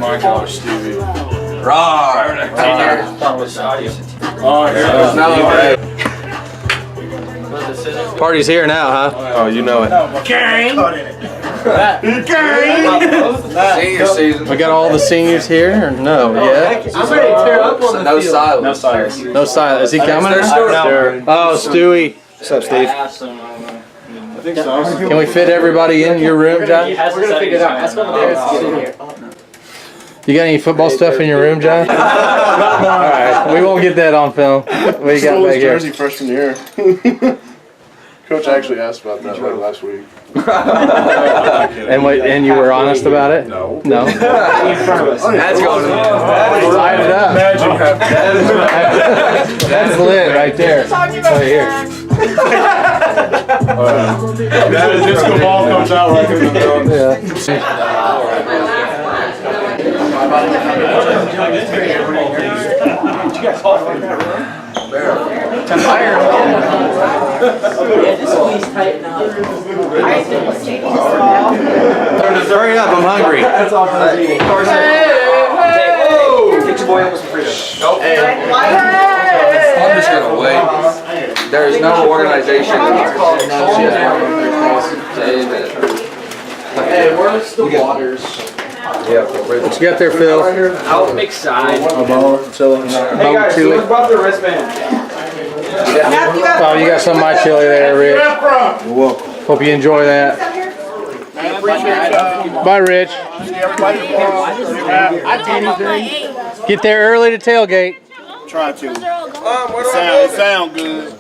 my gosh, Stevie. Party's here now, huh? Oh, you know it. Gang! Senior season. We got all the seniors here, or no? Yeah. I'm ready to tear up on the No field. silence. No silence. No silence. Is he coming? No. Oh, Stewie. What's up, Steve? I think so. Can we fit everybody in your room, John? We're gonna figure it out. That's what I'm get in here. You got any football stuff in your room, John? All right, we won't get that on film. What you got back here? Jersey freshman year. Coach actually asked about that like last week. And you were honest about it? No. No. That's going Light it up. That's lit right there. Right here. That disco ball comes out right in the middle. Yeah. Hurry up, I'm hungry. Get your boy up with some freedom. I'm just gonna wait. There is no organization. Hey, where's the waters? What you got there, Phil? Out big side. A ball, chilling. Hey guys, who's brought the wristband? Oh, you got some of my chili there, Rich. You're welcome. Hope you enjoy that. Bye, Rich. Get there early to tailgate. Try to. It sound good.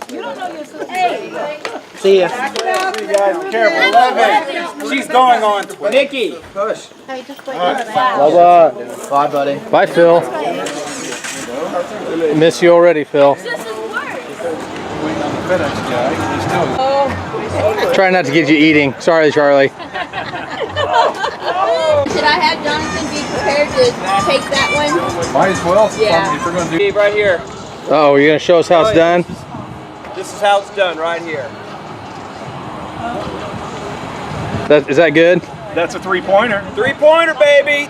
See ya. You guys be careful. 11. She's going on. Nikki. Push. Bye-bye. Bye, buddy. Bye, Phil. Miss you already, Phil. Try not to get you eating. Sorry, Charlie. Should I have Jonathan be prepared to take that one? Might as well. Yeah. If we're gonna do. Steve, right here. Oh, you're gonna show us how it's done? This is how it's done right here. Is that good? That's a three-pointer. Three-pointer, baby.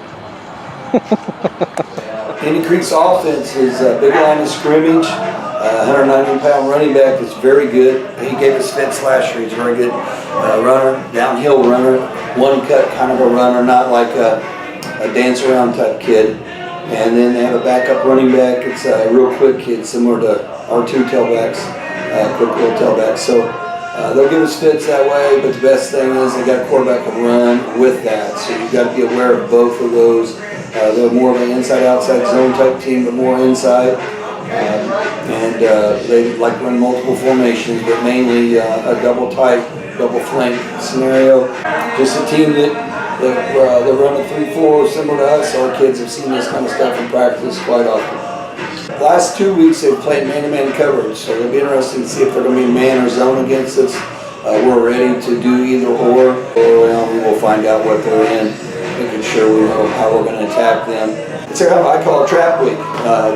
Candy Creek's offense is a big line of scrimmage. 190-pound running back is very good. He gave us fits last year. He's a very good runner, downhill runner, one-cut kind of a runner, not like a dance-around type kid. And then they have a backup running back. It's a real quick kid, similar to our two tailbacks, quick little tailbacks. So they'll give us fits that way, but the best thing is they got a quarterback to run with that. So you've got to be aware of both of those. They're more of an inside-outside zone type team, but more inside. They like run multiple formations, but mainly a double tight, double flank scenario. Just a team that they run a 3-4 similar to us. Our kids have seen this kind of stuff in practice quite often. The last 2 weeks they've played man-to-man coverage, so it'll be interesting to see if they're going to be man or zone against us. We're ready to do either or. We will find out what they're in, making sure we know how we're going to attack them. It's kind of, I call it trap week.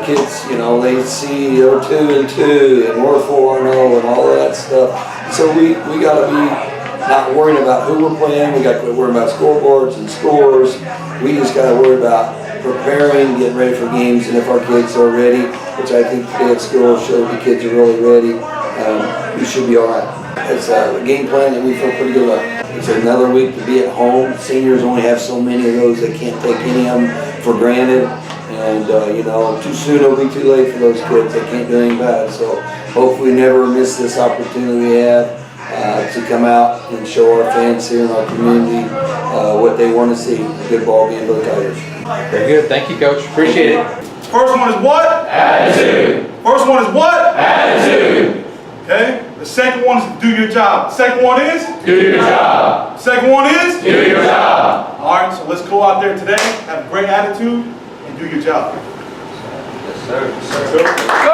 Kids, you know, they see they're 2-2 and we're 4-0 and all of that stuff. So we got to be not worrying about who we're playing. We got to quit worrying about scoreboards and scores. We just got to worry about preparing, getting ready for games, and if our kids are ready, which I think today at school showed the kids are really ready, we should be all right. It's a game plan that we feel pretty good about. It's another week to be at home. Seniors only have so many of those, they can't take any of them for granted. And, you know, too soon it'll be too late for those kids. They can't do anything about it. So hopefully we never miss this opportunity we have to come out and show our fans here in our community what they want to see, a good ball game for the Tigers. Very good. Thank you, Coach. Appreciate it. First one is what? Attitude. First one is what? Attitude. Okay. The second one is do your job. The second one is? Do your job. The second one is? Do your job. All right, so let's go out there today, have a great attitude, and do your job. Yes, sir. Yes, sir. Let's go.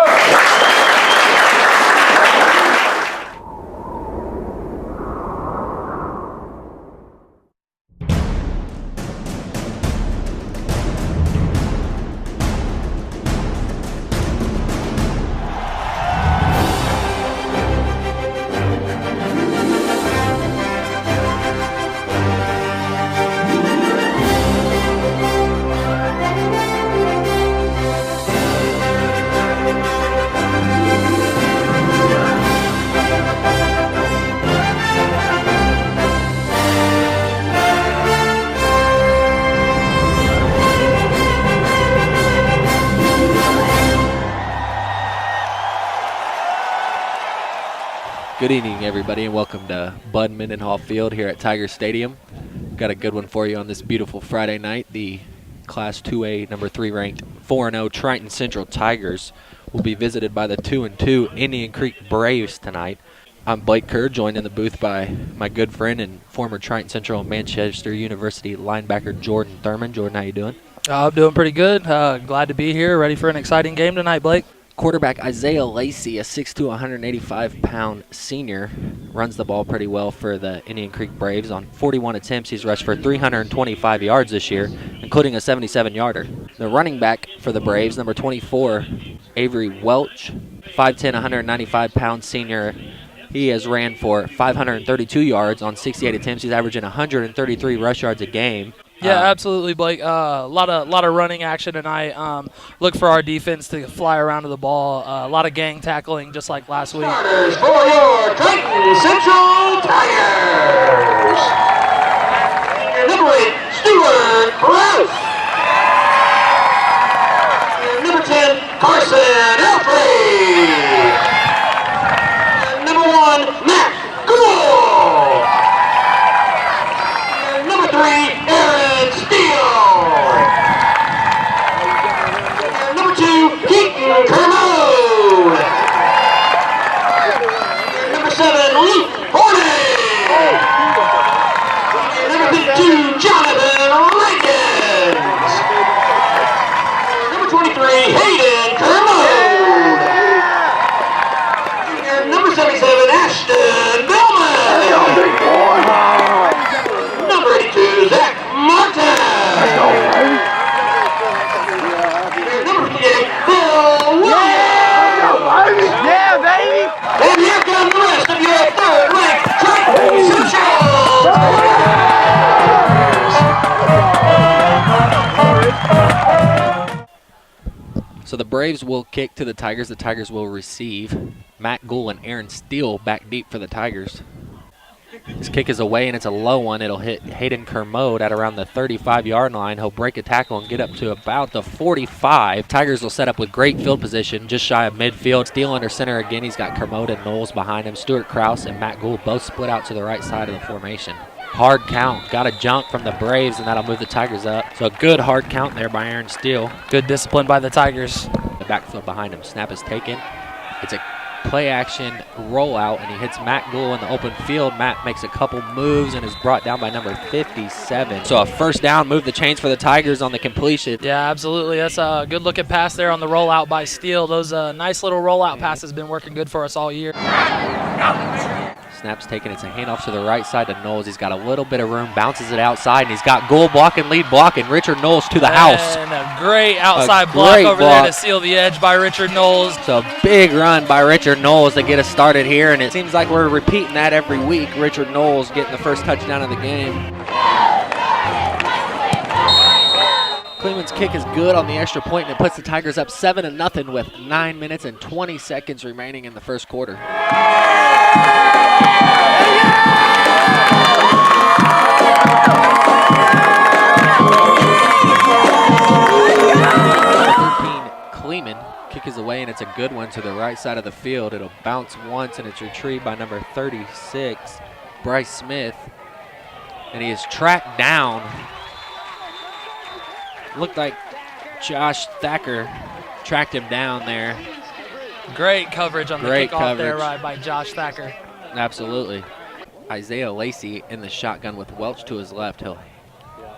Good evening, everybody, and welcome to Bud Mendenhall Field here at Tiger Stadium. Got a good one for you on this beautiful Friday night. The Class 2A number 3 ranked 4-0 Triton Central Tigers will be visited by the 2-2 Indian Creek Braves tonight. I'm Blake Kerr, joined in the booth by my good friend and former Triton Central and Manchester University linebacker Jordan Thurman. Jordan, how you doing? I'm doing pretty good. Glad to be here. Ready for an exciting game tonight, Blake. Quarterback Isaiah Lacey, a 6'2", 185-pound senior, runs the ball pretty well for the Indian Creek Braves. On 41 attempts, he's rushed for 325 yards this year, including a 77-yarder. The running back for the Braves, number 24, Avery Welch, 5'10", 195-pound senior. He has ran for 532 yards on 68 attempts. He's averaging 133 rush yards a game. Yeah, absolutely, Blake. A lot of running action tonight. Look for our defense to fly around to the ball. A lot of gang tackling, just like last week. Starters for your Triton Central Tigers. Number 8, Stuart Prowse. Number 10, Carson Elfrey. Number 1, Matt Gould. Number 3, Aaron Steele. Number 2, Keaton Kermode. Number 7, Luke Horning. Number 52, Jonathan Rankins. Number 23, Hayden Kermode. Number 77, Ashton Billman. Number 82, Zach Martin. Number 58, Bill Williams. Yeah, baby. And here come the rest of your third-ranked Triton Central Tigers. So the Braves will kick to the Tigers. The Tigers will receive. Matt Gould and Aaron Steele back deep for the Tigers. His kick is away, and it's a low one. It'll hit Hayden Kermode at around the 35-yard line. He'll break a tackle and get up to about the 45. Tigers will set up with great field position, just shy of midfield. Steele under center again. He's got Kermode and Knowles behind him. Stuart Krause and Matt Gould both split out to the right side of the formation. Hard count. Got a jump from the Braves, and that'll move the Tigers up. So a good hard count there by Aaron Steele. Good discipline by the Tigers. The backfield behind him. Snap is taken. It's a play-action rollout, and he hits Matt Gould in the open field. Matt makes a couple moves and is brought down by number 57. So a first down, move the chains for the Tigers on the completion. Yeah, absolutely. That's a good-looking pass there on the rollout by Steele. Those nice little rollout passes been working good for us all year. Snap's taken. It's a handoff to the right side to Knowles. He's got a little bit of room, bounces it outside, and he's got Gould blocking, lead blocking. Richard Knowles to the house. And a great outside block over there to seal the edge by Richard Knowles. It's a big run by Richard Knowles to get us started here, and it seems like we're repeating that every week. Richard Knowles getting the first touchdown of the game. Cleveland's kick is good on the extra point, and it puts the Tigers up 7-0 with 9 minutes and 20 seconds remaining in the first quarter. 13, Kleeman. Kick is away, and it's a good one to the right side of the field. It'll bounce once, and it's retrieved by number 36, Bryce Smith. And he is tracked down. Looked like Josh Thacker tracked him down there. Great coverage on the kickoff there by Josh Thacker. Absolutely. Isaiah Lacey in the shotgun with Welch to his left. He'll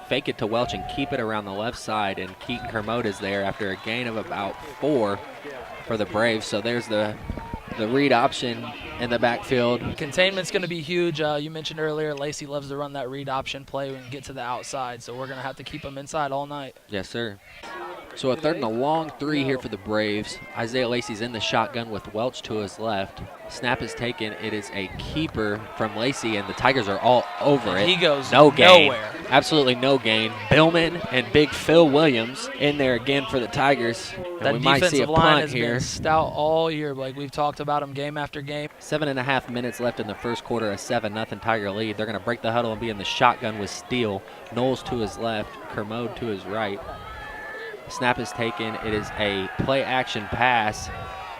fake it to Welch and keep it around the left side, and Keaton Kermode is there after a gain of about 4 for the Braves. So there's the read option in the backfield. Containment's going to be huge. You mentioned earlier Lacey loves to run that read option play and get to the outside, so we're going to have to keep him inside all night. Yes, sir. So a third and a long 3 here for the Braves. Isaiah Lacey's in the shotgun with Welch to his left. Snap is taken. It is a keeper from Lacey, and the Tigers are all over it. He goes no gain. nowhere. Absolutely no gain. Billman and big Phil Williams in there again for the Tigers. And that we might see a defensive line punt has here. been stout all year. Like we've talked about them game after game. 7.5 minutes left in the first quarter, a 7-0 Tiger lead. They're going to break the huddle and be in the shotgun with Steele. Knowles to his left, Kermode to his right. Snap is taken. It is a play-action pass.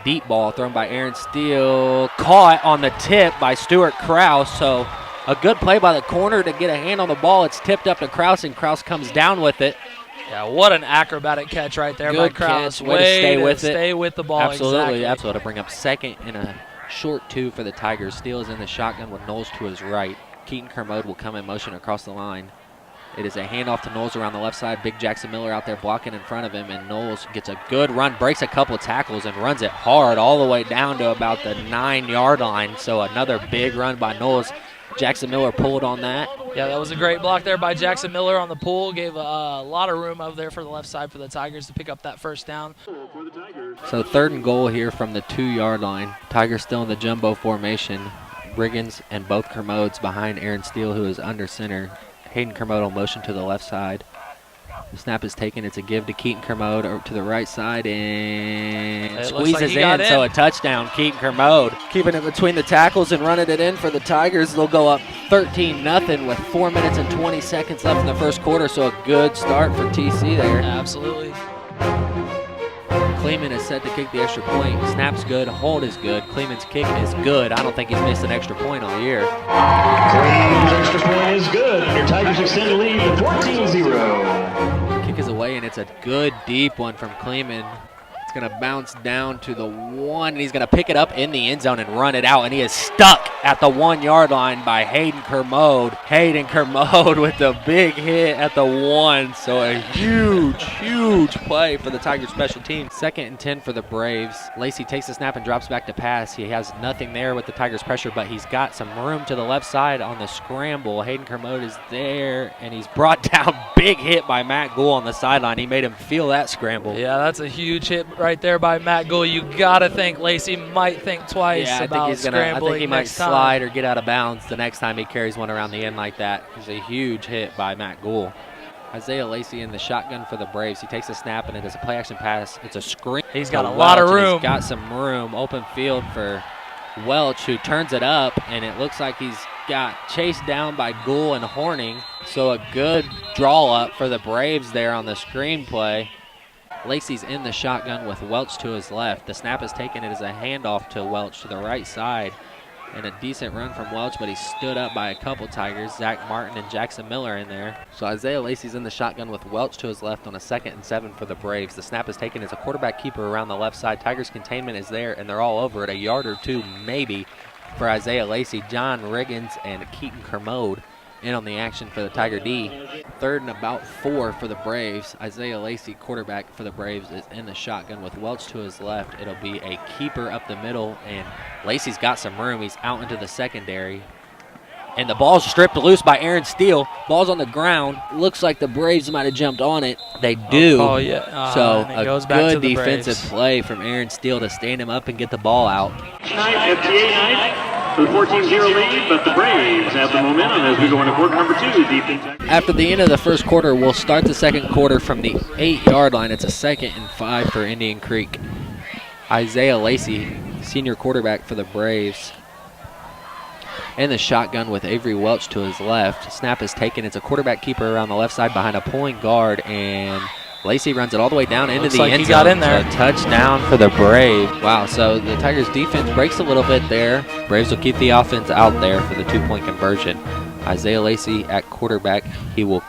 Deep ball thrown by Aaron Steele. Caught on the tip by Stuart Kraus. So a good play by the corner to get a hand on the ball. It's tipped up to Kraus, and Kraus comes down with it. Yeah, what an acrobatic catch right there by Good Kraus. catch. Way to stay with it. Stay with the ball. Absolutely, absolutely. To bring up second in a short 2 for the Tigers. Steele is in the shotgun with Knowles to his right. Keaton Kermode will come in motion across the line. It is a handoff to Knowles around the left side. Big Jackson Miller out there blocking in front of him, and Knowles gets a good run, breaks a couple tackles, and runs it hard all the way down to about the 9-yard line. So another big run by Knowles. Jackson Miller pulled on that. Yeah, that was a great block there by Jackson Miller on the pull. Gave a lot of room over there for the left side for the Tigers to pick up that first down. So 3rd and goal here from the 2-yard line. Tigers still in the jumbo formation. Riggins and both Kermodes behind Aaron Steele, who is under center. Hayden Kermode will motion to the left side. The snap is taken. It's a give to Keaton Kermode to the right side, and it squeezes in. So a touchdown, Keaton Kermode. Keeping it between the tackles and running it in for the Tigers. They'll go up 13-0 with 4 minutes and 20 seconds left in the first quarter. So a good start for TC there. Absolutely. Kleeman is set to kick the extra point. Snap's good, hold is good. Kleeman's kick is good. I don't think he's missed an extra point all year. Kleeman's extra point is good, and your Tigers extend the lead to 14-0. Kick is away, and it's a good deep one from Kleeman. It's going to bounce down to the 1, and he's going to pick it up in the end zone and run it out, and he is stuck at the 1-yard line by Hayden Kermode. Hayden Kermode with the big hit at the 1, so a huge play for the Tigers special team. 2nd and 10 for the Braves. Lacey takes the snap and drops back to pass. He has nothing there with the Tigers pressure, but he's got some room to the left side on the scramble. Hayden Kermode is there, and he's brought down. Big hit by Matt Gould on the sideline. He made him feel that scramble. Yeah, that's a huge hit right there by Matt Gould. You got to think Lacey might think twice about scrambling. I think he might slide or get out of bounds the next time he carries one around the end like that. It's a huge hit by Matt Gould. Isaiah Lacey in the shotgun for the Braves. He takes a snap, and it is a play-action pass. It's a screen. He's got a lot of room. He's got some room. Open field for Welch, who turns it up, and it looks like he's got chased down by Gould and Horning. So a good draw up for the Braves there on the screen play. Lacey's in the shotgun with Welch to his left. The snap is taken. It is a handoff to Welch to the right side. And a decent run from Welch, but he stood up by a couple Tigers. Zach Martin and Jackson Miller in there. So Isaiah Lacey's in the shotgun with Welch to his left on a 2nd and 7 for the Braves. The snap is taken. It's a quarterback keeper around the left side. Tigers containment is there, and they're all over it. A yard or 2 maybe for Isaiah Lacey. John Riggins and Keaton Kermode in on the action for the Tiger D. 3rd and about 4 for the Braves. Isaiah Lacey, quarterback for the Braves, is in the shotgun with Welch to his left. It'll be a keeper up the middle, and Lacey's got some room. He's out into the secondary. And the ball's stripped loose by Aaron Steele. Ball's on the ground. Looks like the Braves might have jumped on it. They do. Oh, yeah. So a good defensive play from Aaron Steele to stand him up and get the ball out. Tonight, FTA night. The 14-0 lead, but the Braves have the momentum as we go into quarter number 2. Defense. After the end of the first quarter, we'll start the second quarter from the 8-yard line. It's a 2nd and 5 for Indian Creek. Isaiah Lacey, senior quarterback for the Braves, in the shotgun with Avery Welch to his left. Snap is taken. It's a quarterback keeper around the left side behind a pulling guard, and Lacey runs it all the way down into the end zone. He got in there. A touchdown for the Braves. Wow, so the Tigers defense breaks a little bit there. Braves will keep the offense out there for the 2-point conversion. Isaiah Lacey at quarterback. He will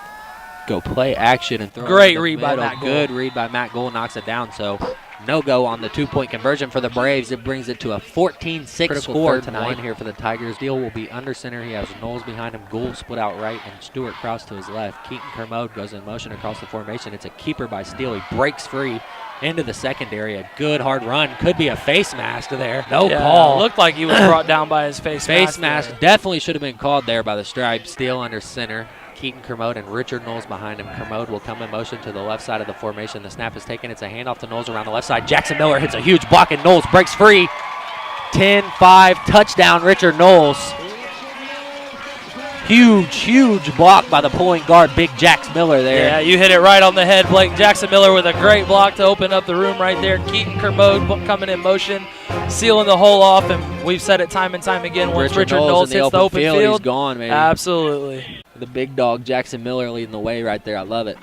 go play action and throw. Great read by Matt Gould. Good read by Matt Gould, knocks it down. So no-go on the 2-point conversion for the Braves. It brings it to a 14-6 score tonight here for the Tigers. Steele will be under center. He has Knowles behind him. Gould split out right, and Stuart Kraus to his left. Keaton Kermode goes in motion across the formation. It's a keeper by Steele. He breaks free into the secondary. A good hard run. Could be a face mask there. No call. Looked like he was brought down by his face mask. Face mask definitely should have been called there by the stripe. Steele under center. Keaton Kermode and Richard Knowles behind him. Kermode will come in motion to the left side of the formation. The snap is taken. It's a handoff to Knowles around the left side. Jackson Miller hits a huge block, and Knowles breaks free. 10-5 touchdown, Richard Knowles. Huge block by the pulling guard, Big Jax Miller there. Yeah, you hit it right on the head, Blake. Jackson Miller with a great block to open up the room right there. Keaton Kermode coming in motion, sealing the hole off, and we've said it time and time again. Once Richard Knowles hits the open field, he's gone, man. Absolutely. The big dog, Jackson Miller, leading the way right there. I love it.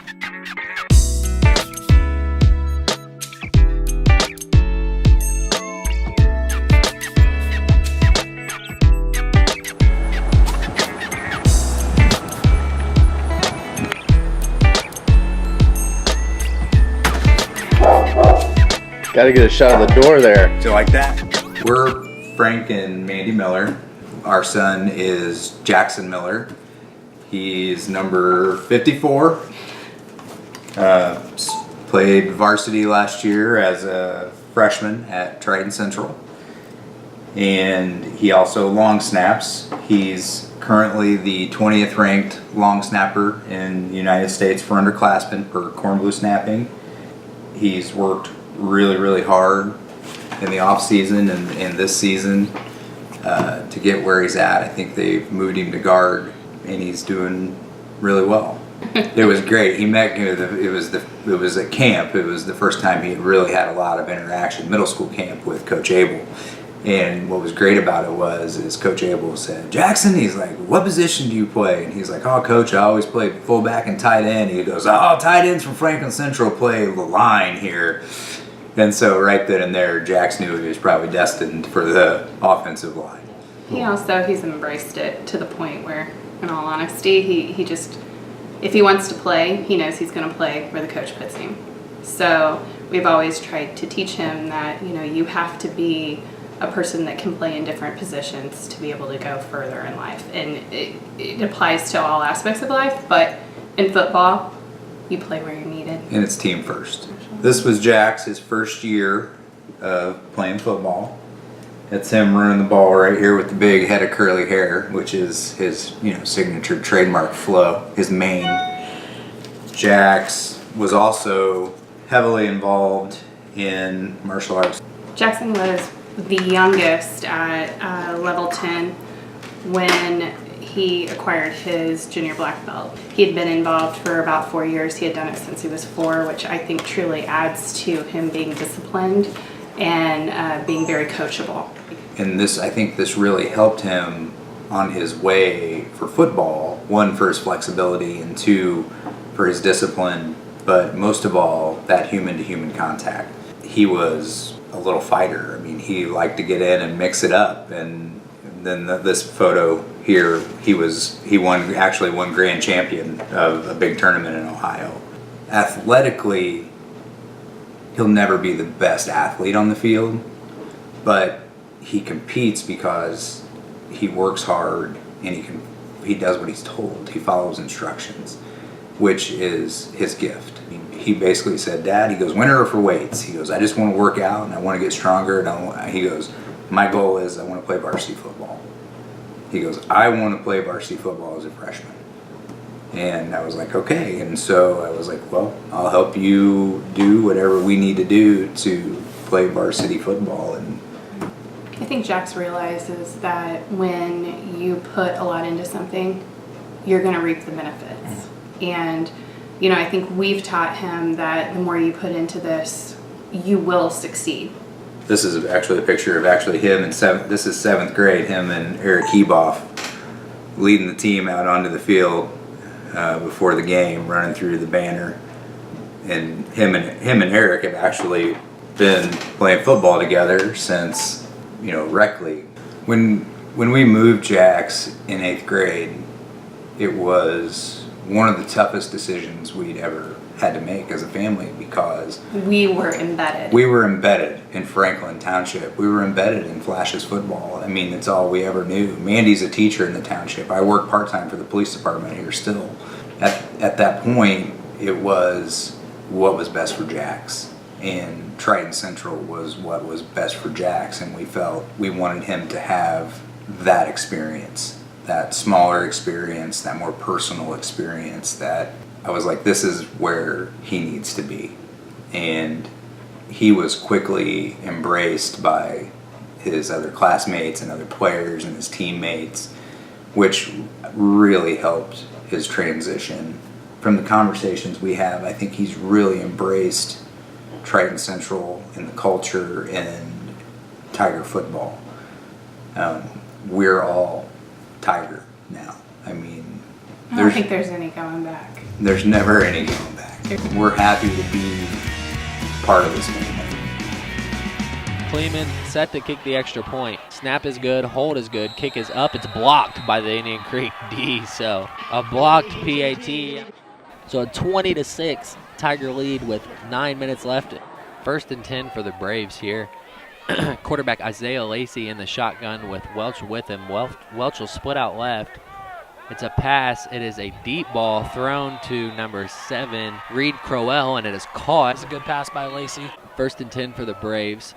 Got to get a shot of the door there. Do you like that? We're Frank and Mandy Miller. Our son is Jackson Miller. He's number 54. Played varsity last year as a freshman at Triton Central. And he also long snaps. He's currently the 20th ranked long snapper in the United States for underclassmen per corn blue snapping. He's worked really, really hard in the off season and this season to get where he's at. I think they've moved him to guard, and he's doing really well. It was great. He met. It was at camp. It was the first time he really had a lot of interaction. Middle school camp with Coach Abel. And what was great about it is Coach Abel said, Jackson, he's like, what position do you play? And he's like, oh, Coach, I always play fullback and tight end. He goes, oh, tight ends from Franklin Central play the line here. And so right then and there, Jax knew he was probably destined for the offensive line. He's embraced it to the point where, in all honesty, he just, if he wants to play, he knows he's going to play where the coach puts him. So we've always tried to teach him that, you have to be a person that can play in different positions to be able to go further in life. And it applies to all aspects of life, but in football, you play where you're needed. And it's team first. This was Jax, his first year of playing football. That's him running the ball right here with the big head of curly hair, which is his signature trademark flow, his mane. Jax was also heavily involved in martial arts. Jackson was the youngest at level 10 when he acquired his junior black belt. He had been involved for about 4 years. He had done it since he was 4, which I think truly adds to him being disciplined and being very coachable. And I think this really helped him on his way for football. 1, for his flexibility, and 2, for his discipline, but most of all, that human-to-human contact. He was a little fighter. I mean, he liked to get in and mix it up. And then this photo here, he actually won grand champion of a big tournament in Ohio. Athletically, he'll never be the best athlete on the field, but he competes because he works hard and he does what he's told. He follows instructions, which is his gift. He basically said, Dad, he goes, winter or for weights? He goes, I just want to work out and I want to get stronger. He goes, my goal is I want to play varsity football. He goes, I want to play varsity football as a freshman. And I was like, okay. And so I was like, well, I'll help you do whatever we need to do to play varsity football. And I think Jax realizes that when you put a lot into something, you're going to reap the benefits. And I think we've taught him that the more you put into this, you will succeed. This is actually a picture of him in this is 7th grade, him and Eric Heboff leading the team out onto the field before the game, running through the banner. And him and Eric have actually been playing football together since, rec league. When we moved Jax in 8th grade, it was one of the toughest decisions we'd ever had to make as a family, because we were embedded. We were embedded in Franklin Township. We were embedded in Flashes football. I mean, it's all we ever knew. Mandy's a teacher in the township. I work part-time for the police department here still. At that point, it was what was best for Jax. And Triton Central was what was best for Jax, and we felt we wanted him to have that experience. That smaller experience, that more personal experience, that I was like, this is where he needs to be. And he was quickly embraced by his other classmates and other players and his teammates, which really helped his transition. From the conversations we have, I think he's really embraced Triton Central and the culture and Tiger football. We're all Tiger now. I mean, I don't think there's any going back. There's never any going back. We're happy to be part of this movement. Kleeman set to kick the extra point. Snap is good, hold is good, kick is up. It's blocked by the Indian Creek D. So a blocked PAT. So a 20-6 Tiger lead with 9 minutes left First and 10 for the Braves here. Quarterback Isaiah Lacey in the shotgun with Welch with him. Welch will split out left. It's a pass. It is a deep ball thrown to number 7, Reed Crowell, and it is caught. It's a good pass by Lacey. First and 10 for the Braves.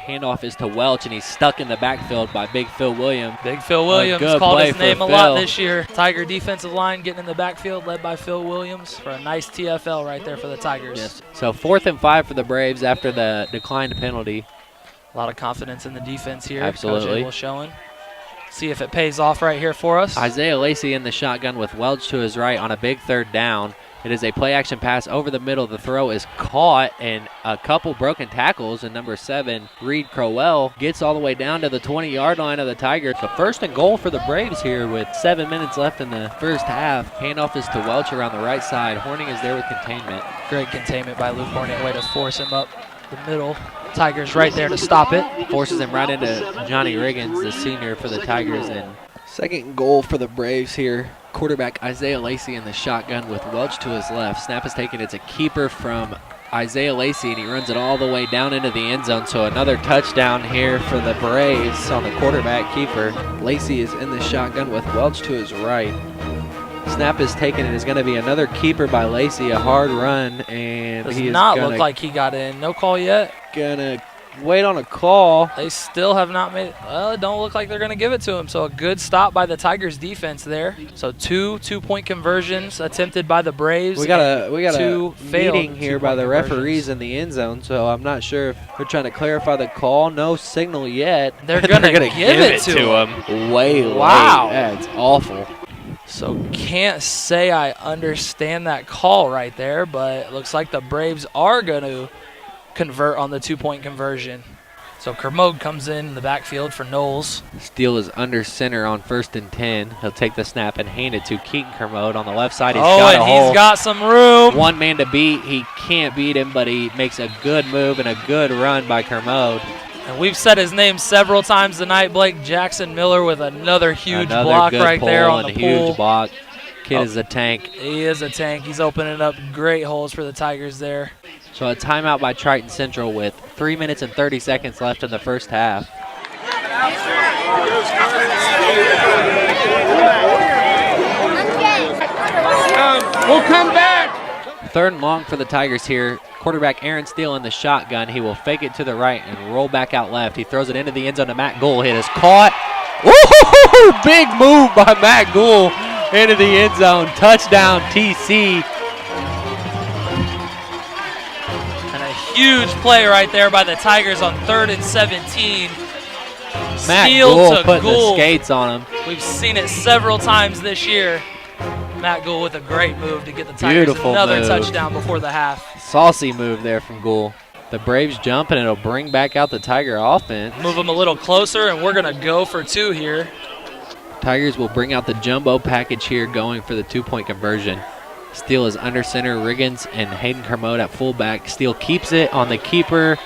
Handoff is to Welch, and he's stuck in the backfield by Big Phil Williams. Big Phil Williams called his name a lot this year. Tiger defensive line getting in the backfield, led by Phil Williams for a nice TFL right there for the Tigers. Yes. So 4th and 5 for the Braves after the declined penalty. A lot of confidence in the defense here. Absolutely. Coach Abel showing. See if it pays off right here for us. Isaiah Lacey in the shotgun with Welch to his right on a big 3rd down. It is a play-action pass over the middle. The throw is caught, and a couple broken tackles, and number 7, Reed Crowell, gets all the way down to the 20-yard line of the Tigers. So 1st and goal for the Braves here with 7 minutes left in the first half. Handoff is to Welch around the right side. Horning is there with containment. Great containment by Luke Horning. Way to force him up the middle. Tigers right there to stop it. Forces him right into Johnny Riggins, the senior for the Tigers. And 2nd goal for the Braves here. Quarterback Isaiah Lacey in the shotgun with Welch to his left. Snap is taken. It's a keeper from Isaiah Lacey, and he runs it all the way down into the end zone. So another touchdown here for the Braves on the quarterback keeper. Lacey is in the shotgun with Welch to his right. Snap is taken, and it's going to be another keeper by Lacey, a hard run, and does not look like he got in. No call yet. Gonna wait on a call. They still have not made it. Well, it don't look like they're going to give it to him. So a good stop by the Tigers defense there. So two-point conversions attempted by the Braves. We got a meeting here by the referees in the end zone, so I'm not sure if they're trying to clarify the call. No signal yet. They're going to give it to him. Way late. Wow. That's awful. So can't say I understand that call right there, but it looks like the Braves are going to convert on the 2-point conversion. So Kermode comes in the backfield for Knowles. Steele is under center on 1st and 10. He'll take the snap and hand it to Keaton Kermode on the left side. He's got a hole. He's got some room. One man to beat. He can't beat him, but he makes a good move and a good run by Kermode. And we've said his name several times tonight. Blake Jackson Miller with another huge block right there on the pool. Huge block. Kid is a tank. He is a tank. He's opening up great holes for the Tigers there. So a timeout by Triton Central with 3 minutes and 30 seconds left in the first half. We'll come back. 3rd and long for the Tigers here. Quarterback Aaron Steele in the shotgun. He will fake it to the right and roll back out left. He throws it into the end zone to Matt Gould. It is caught. Woo-hoo-hoo-hoo! Big move by Matt Gould into the end zone. Touchdown TC. And a huge play right there by the Tigers on 3rd and 17. Matt Steele Gould to putting the Gould. skates on him. We've seen it several times this year. Matt Gould with a great move to get the Tigers Beautiful another move. touchdown before the half. Saucy move there from Gould. The Braves jump, and it'll bring back out the Tiger offense. Move them a little closer, and we're going to go for 2 here. Tigers will bring out the jumbo package here going for the 2-point conversion. Steele is under center. Riggins and Hayden Kermode at fullback. Steele keeps it on the keeper.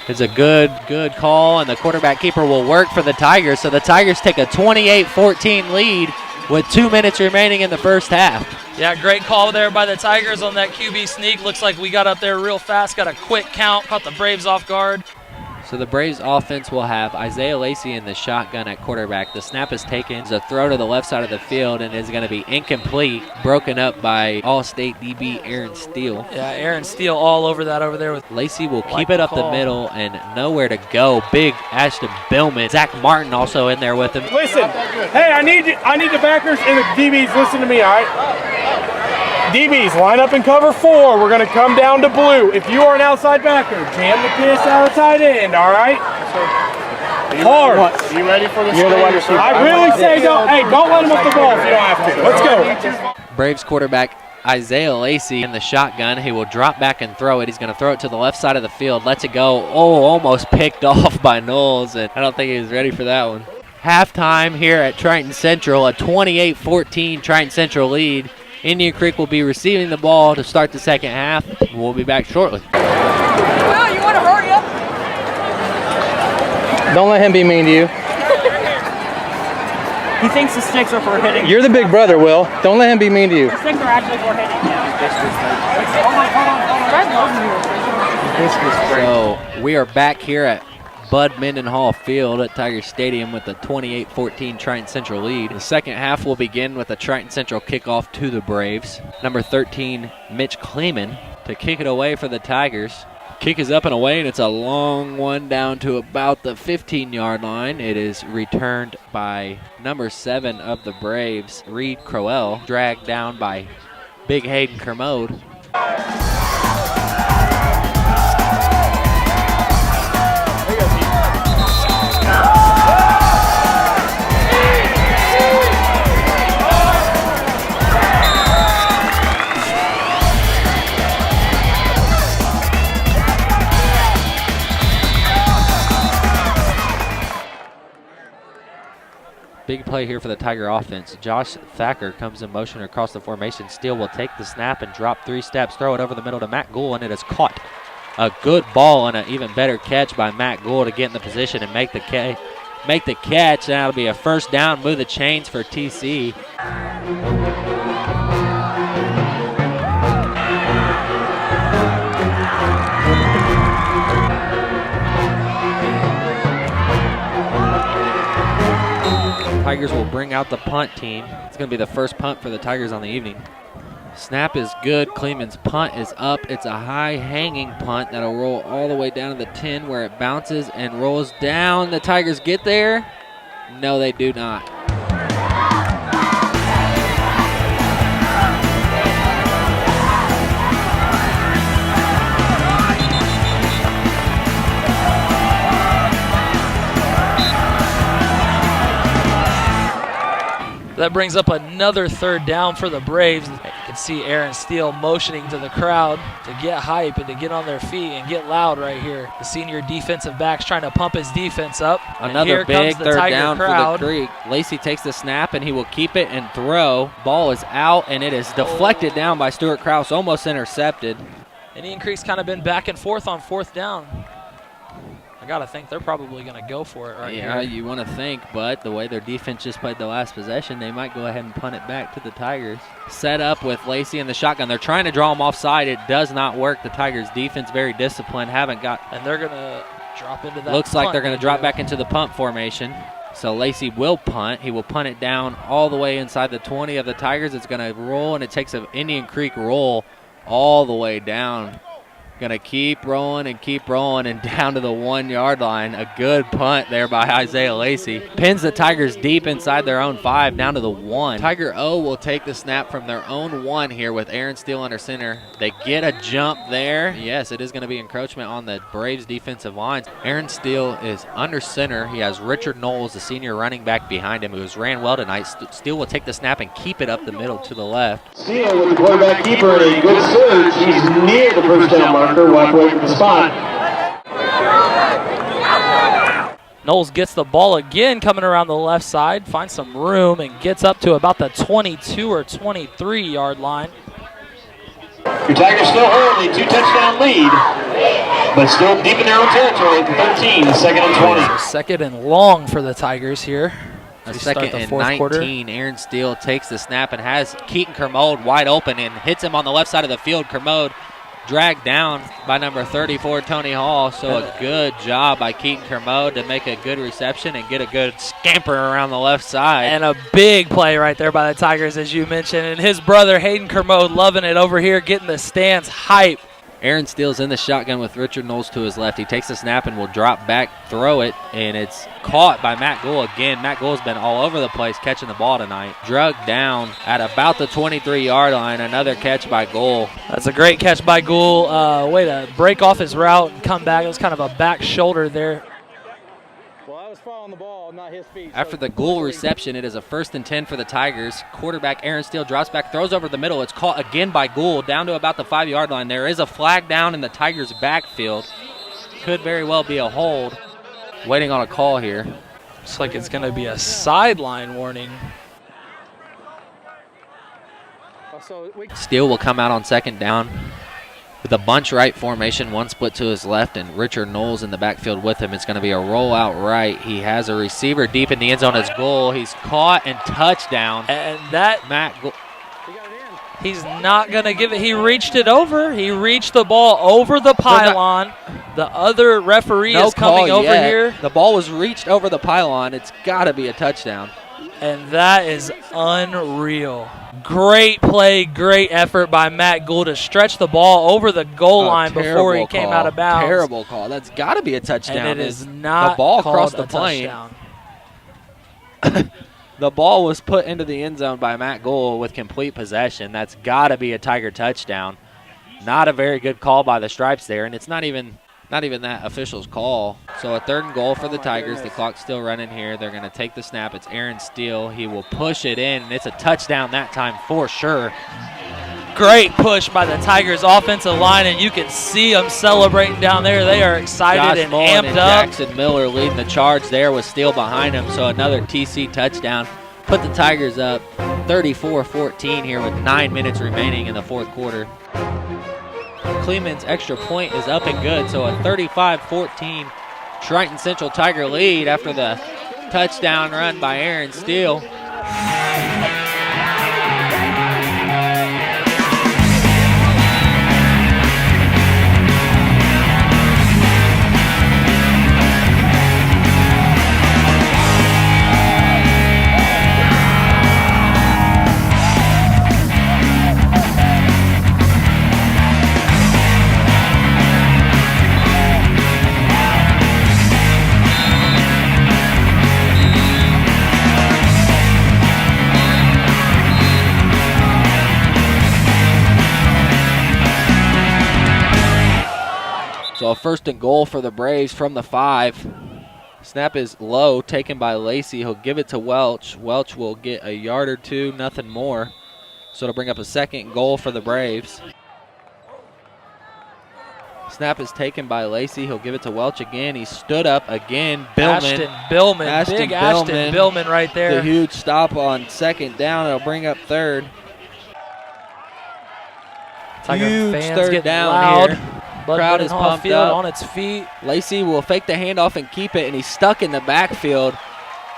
It's a good call, and the quarterback keeper will work for the Tigers. So the Tigers take a 28-14 lead with 2 minutes remaining in the first half. Yeah, great call there by the Tigers on that QB sneak. Looks like we got up there real fast, got a quick count, caught the Braves off guard. So the Braves offense will have Isaiah Lacey in the shotgun at quarterback. The snap is taken. It's a throw to the left side of the field and is going to be incomplete, broken up by All-State DB Aaron Steele. Yeah, Aaron Steele all over that over there with Lacey will keep it up the middle and nowhere to go. Big Ashton Billman. Zach Martin also in there with him. Listen, hey, I need the backers and the DBs. Listen to me, all right? DBs, line up in cover 4. We're going to come down to blue. If you are an outside backer, jam the piss out of tight end, all right? Hard. Are you ready for this? You're the wide receiver. I really say don't let him up the ball if you don't have to. Let's go. Braves quarterback Isaiah Lacey in the shotgun. He will drop back and throw it. He's going to throw it to the left side of the field. Lets it go. Oh, almost picked off by Knowles, and I don't think he was ready for that one. Halftime here at Triton Central, a 28-14 Triton Central lead. Indian Creek will be receiving the ball to start the second half. We'll be back shortly. Well, you want to hurry up? Don't let him be mean to you. He thinks the sticks are for hitting. You're the big brother, Will. Don't let him be mean to you. The sticks are actually for hitting. Yeah. Hold on. So we are back here at Bud Mendenhall Field at Tiger Stadium with the 28-14 Triton Central lead. The second half will begin with a Triton Central kickoff to the Braves. Number 13, Mitch Kleeman, to kick it away for the Tigers. Kick is up and away, and it's a long one down to about the 15-yard line. It is returned by number 7 of the Braves, Reed Crowell, dragged down by Big Hayden Kermode. Big play here for the Tiger offense. Josh Thacker comes in motion across the formation. Steele will take the snap and drop 3 steps, throw it over the middle to Matt Gould, and it is caught. A good ball and an even better catch by Matt Gould to get in the position and make the catch. That'll be a first down, move the chains for TC. Tigers will bring out the punt team. It's going to be the first punt for the Tigers on the evening. Snap is good. Kleeman's punt is up. It's a high hanging punt that'll roll all the way down to the 10 where it bounces and rolls down. The Tigers get there? No, they do not. That brings up another third down for the Braves. You can see Aaron Steele motioning to the crowd to get hype and to get on their feet and get loud right here. The senior defensive back's trying to pump his defense up. Another big third down for the Creek. Lacey takes the snap and he will keep it and throw. Ball is out and it is deflected down by Stuart Krause, almost intercepted. Indian Creek's kind of been back and forth on fourth down. I gotta think they're probably gonna go for it right here. Yeah, you want to think, but the way their defense just played the last possession, they might go ahead and punt it back to the Tigers. Set up with Lacey in the shotgun. They're trying to draw him offside. It does not work. The Tigers defense very disciplined. And they're gonna drop into that. Looks like they're gonna drop back into the punt formation. So Lacey will punt. He will punt it down all the way inside the 20 of the Tigers. It's gonna roll, and it takes an Indian Creek roll all the way down. Gonna keep rolling and down to the 1 yard line. A good punt there by Isaiah Lacey. Pins the Tigers deep inside their own 5 down to the 1. Tiger O will take the snap from their own 1 here with Aaron Steele under center. They get a jump there. Yes, it is gonna be encroachment on the Braves defensive lines. Aaron Steele is under center. He has Richard Knowles, the senior running back, behind him, who has ran well tonight. Steele will take the snap and keep it up the middle to the left. Steele with the quarterback keeper, a good surge. He's near the first down marker. Walk away from the spot. Knowles gets the ball again coming around the left side, finds some room and gets up to about the 22 or 23 yard line. Your Tigers still early, 2-touchdown lead, but still deep in their own territory at the 13, second and 20. So second and long for the Tigers here. A second and 19. Quarter. Aaron Steele takes the snap and has Keaton Kermode wide open and hits him on the left side of the field. Kermode dragged down by number 34, Tony Hall. So a good job by Keaton Kermode to make a good reception and get a good scamper around the left side. And a big play right there by the Tigers, as you mentioned. And his brother, Hayden Kermode, loving it over here, getting the stands hype. Aaron Steele's in the shotgun with Richard Knowles to his left. He takes the snap and will drop back, throw it, and it's caught by Matt Gould again. Matt Gould's been all over the place catching the ball tonight. Drugged down at about the 23-yard line. Another catch by Gould. That's a great catch by Gould. Way to break off his route and come back. It was kind of a back shoulder there. On the ball, not his feet. After the Gould reception, it is a 1st and 10 for the Tigers. Quarterback Aaron Steele drops back, throws over the middle. It's caught again by Gould down to about the 5-yard line. There is a flag down in the Tigers' backfield. Could very well be a hold. Waiting on a call here. Looks like it's going to be a sideline warning. Steele will come out on 2nd down with a bunch right formation, one split to his left, and Richard Knowles in the backfield with him. It's going to be a rollout right. He has a receiver deep in the end zone as goal. He's caught and touchdown. And that Matt Gould. He's not going to give it. He reached it over. He reached the ball over the pylon. The other referee is coming over here. The ball was reached over the pylon. It's got to be a touchdown. And that is unreal. Great play, great effort by Matt Gould to stretch the ball over the goal line before he came out of bounds. Terrible call. That's got to be a touchdown. And it is not the ball called crossed a the plane. touchdown. The ball was put into the end zone by Matt Gould with complete possession. That's got to be a Tiger touchdown. Not a very good call by the Stripes there, and it's not even that official's call. So a 3rd and goal for the Tigers. The clock's still running here. They're going to take the snap. It's Aaron Steele. He will push it in, and it's a touchdown that time for sure. Great push by the Tigers offensive line, and you can see them celebrating down there. They are excited Josh and Mullen amped and up. Jackson Miller leading the charge there with Steele behind him. So another TC touchdown. Put the Tigers up 34-14 here with 9 minutes remaining in the 4th quarter. Cleveland's extra point is up and good, so a 35-14 Triton Central Tiger lead after the touchdown run by Aaron Steele. So a 1st and goal for the Braves from the 5. Snap is low, taken by Lacey. He'll give it to Welch. Welch will get a yard or two, nothing more. So it'll bring up a 2nd goal for the Braves. Snap is taken by Lacey. He'll give it to Welch again. He stood up again. Ashton Billman. Big Ashton Billman right there. The huge stop on 2nd down. It'll bring up 3rd. Tiger Huge fans 3rd getting down loud. here. Bud Crowd is pumped field up. on its feet. Lacey will fake the handoff and keep it, and he's stuck in the backfield.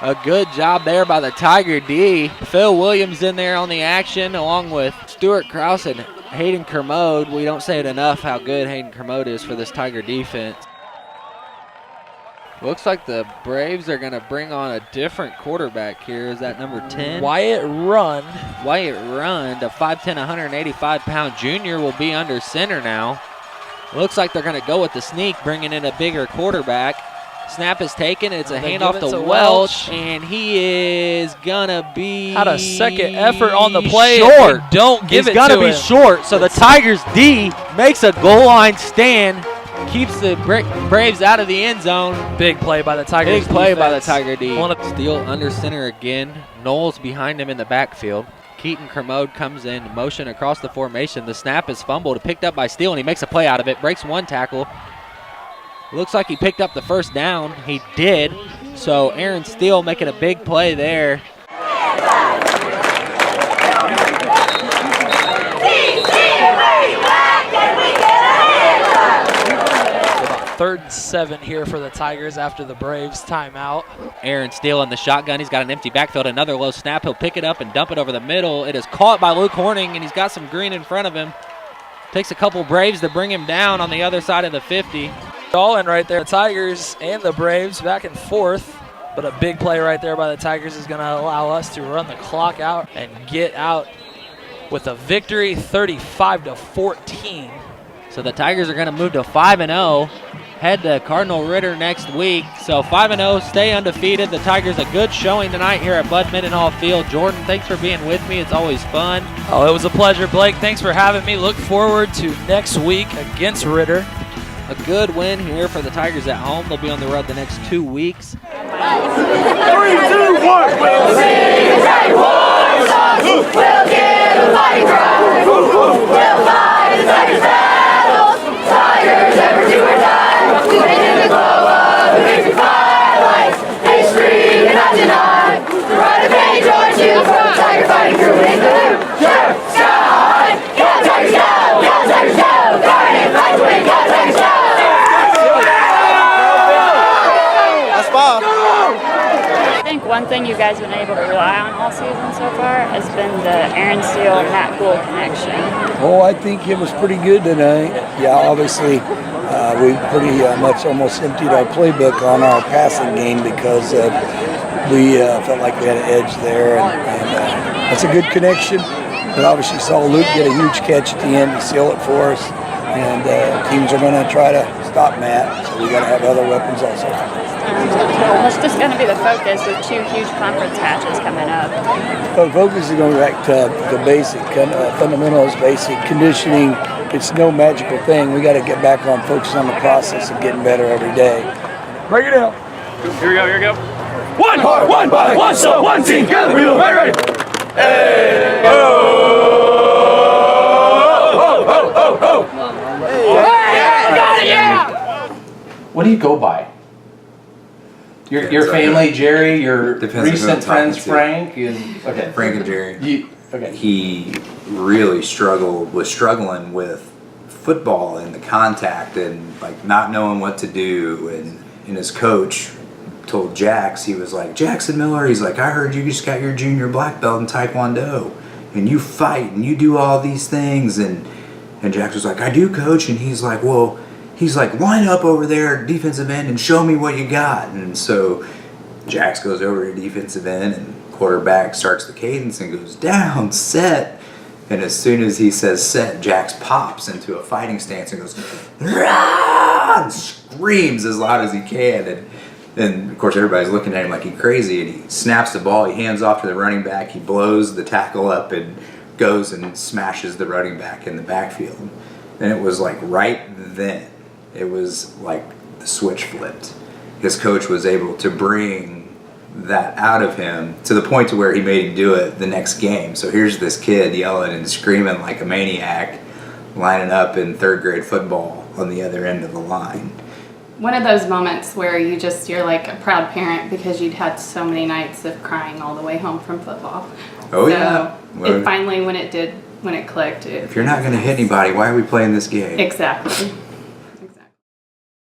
A good job there by the Tiger D. Phil Williams in there on the action, along with Stuart Krause and Hayden Kermode. We don't say it enough how good Hayden Kermode is for this Tiger defense. Looks like the Braves are going to bring on a different quarterback here. Is that number 10? Wyatt Rund. Wyatt Rund, a 5'10", 185-pound junior, will be under center now. Looks like they're going to go with the sneak, bringing in a bigger quarterback. Snap is taken. It's a handoff to Welch, and he is going to be Had a second effort on the play. Short. Don't give He's it going to to be him. short, so the Tigers D makes a goal line stand, keeps the Braves out of the end zone. Big play by the Tigers. Big play by the defense. Tiger D. Steele under center again. Knowles behind him in the backfield. Keaton Kermode comes in, motion across the formation. The snap is fumbled, picked up by Steele, and he makes a play out of it. Breaks 1 tackle. Looks like he picked up the 1st down. He did. So Aaron Steele making a big play there. 3rd and 7 here for the Tigers after the Braves timeout. Aaron Steele in the shotgun. He's got an empty backfield. Another low snap. He'll pick it up and dump it over the middle. It is caught by Luke Horning, and he's got some green in front of him. Takes a couple Braves to bring him down on the other side of the 50. All in right there. The Tigers and the Braves back and forth. But a big play right there by the Tigers is going to allow us to run the clock out and get out with a victory, 35-14. So the Tigers are going to move to 5-0. Head to Cardinal Ritter next week. So 5-0, stay undefeated. The Tigers a good showing tonight here at Bud Mendenhall Field. Jordan, thanks for being with me. It's always fun. Oh, it was a pleasure, Blake. Thanks for having me. Look forward to next week against Ritter. A good win here for the Tigers at home. They'll be on the road the next 2 weeks. 3, 2, 1. We'll sing a great war song. We'll give a fighting cry. We'll fight the Tigers' battles. Tigers ever do or die. And in the glow of the victory firelights, they scream and not deny. The right of St. George Hill from the Tiger fighting crew in the blue sky. Go Tigers go! Go Tigers go! Guardian, fight to win! Go Tigers go! I think one thing you guys have been able to rely on all season so far has been the Aaron Steele Matt Gould connection? Oh, I think it was pretty good tonight. Yeah, obviously, we pretty much almost emptied our playbook on our passing game because we felt like we had an edge there, and that's a good connection. But obviously, saw Luke get a huge catch at the end to seal it for us, and teams are going to try to stop Matt, so we got to have other weapons also. What's just going to be the focus with 2 huge conference matches coming up? The focus is going back to basic fundamentals, basic conditioning. It's no magical thing. We got to get back on focusing on the process of getting better every day. Break it out. Here we go, here we go. One heart, one body, one soul, one team. Together we will. Ready? Hey! Oh! Oh! Oh! Oh! Oh! Hey! Got it! Yeah! What do you go by? Your family, Jerry, your recent friends, Frank, and okay. Frank and Jerry. Okay. He really was struggling with football and the contact and like not knowing what to do, and his coach told Jax, he was like, Jackson Miller, he's like, I heard you just got your junior black belt in Taekwondo and you fight and you do all these things, and Jax was like, I do, coach. And he's like, well, line up over there at defensive end and show me what you got. And so Jax goes over to defensive end, and quarterback starts the cadence and goes down, set. And as soon as he says set, Jax pops into a fighting stance and goes, Rah! And screams as loud as he can. And of course everybody's looking at him like he's crazy, and he snaps the ball, he hands off to the running back, he blows the tackle up and goes and smashes the running back in the backfield. And it was like right then, it was like the switch flipped. His coach was able to bring that out of him to the point to where he made him do it the next game. So here's this kid yelling and screaming like a maniac, lining up in 3rd grade football on the other end of the line. One of those moments where you're like a proud parent because you'd had so many nights of crying all the way home from football. Oh, so yeah. It finally, when it clicked. If you're not going to hit anybody, why are we playing this game? Exactly.